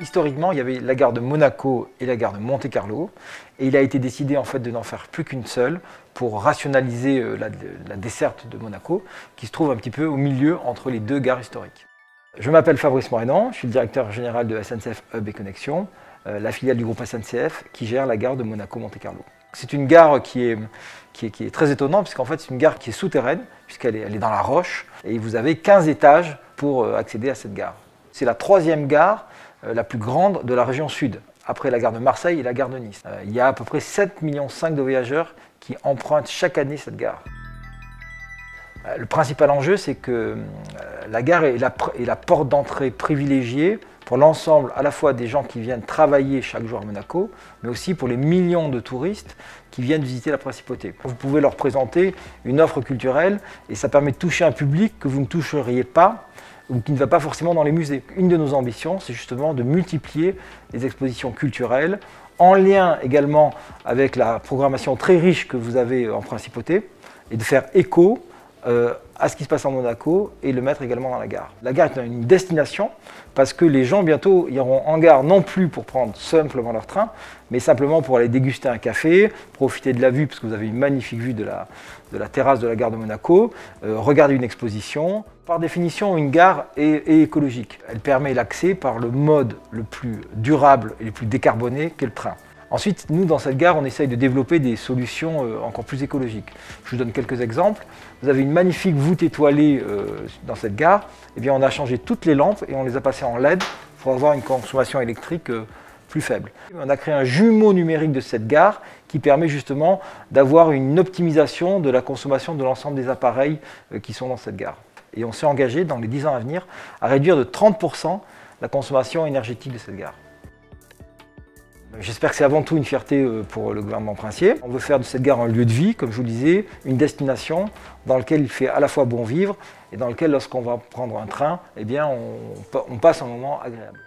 Historiquement, il y avait la gare de Monaco et la gare de Monte-Carlo, et il a été décidé en fait de n'en faire plus qu'une seule pour rationaliser la desserte de Monaco, qui se trouve un petit peu au milieu entre les deux gares historiques. Je m'appelle Fabrice Morénan, je suis le directeur général de SNCF Hub et Connexion, la filiale du groupe SNCF qui gère la gare de Monaco-Monte-Carlo. C'est une gare qui est très étonnante, puisqu'en fait c'est une gare qui est souterraine, puisqu'elle est dans la roche, et vous avez 15 étages pour accéder à cette gare. C'est la 3e gare la plus grande de la région sud, après la gare de Marseille et la gare de Nice. Il y a à peu près 7,5 millions de voyageurs qui empruntent chaque année cette gare. Le principal enjeu, c'est que la gare est la porte d'entrée privilégiée pour l'ensemble à la fois des gens qui viennent travailler chaque jour à Monaco, mais aussi pour les millions de touristes qui viennent visiter la principauté. Vous pouvez leur présenter une offre culturelle et ça permet de toucher un public que vous ne toucheriez pas ou qui ne va pas forcément dans les musées. Une de nos ambitions, c'est justement de multiplier les expositions culturelles, en lien également avec la programmation très riche que vous avez en principauté, et de faire écho à ce qui se passe en Monaco et le mettre également dans la gare. La gare est une destination parce que les gens bientôt iront en gare non plus pour prendre simplement leur train, mais simplement pour aller déguster un café, profiter de la vue parce que vous avez une magnifique vue de la terrasse de la gare de Monaco, regarder une exposition. Par définition, une gare est écologique. Elle permet l'accès par le mode le plus durable et le plus décarboné qu'est le train. Ensuite, nous, dans cette gare, on essaye de développer des solutions encore plus écologiques. Je vous donne quelques exemples. Vous avez une magnifique voûte étoilée dans cette gare. Eh bien, on a changé toutes les lampes et on les a passées en LED pour avoir une consommation électrique plus faible. On a créé un jumeau numérique de cette gare qui permet justement d'avoir une optimisation de la consommation de l'ensemble des appareils qui sont dans cette gare. Et on s'est engagé, dans les 10 ans à venir, à réduire de 30% la consommation énergétique de cette gare. J'espère que c'est avant tout une fierté pour le gouvernement princier. On veut faire de cette gare un lieu de vie, comme je vous le disais, une destination dans laquelle il fait à la fois bon vivre et dans lequel, lorsqu'on va prendre un train, eh bien, on passe un moment agréable.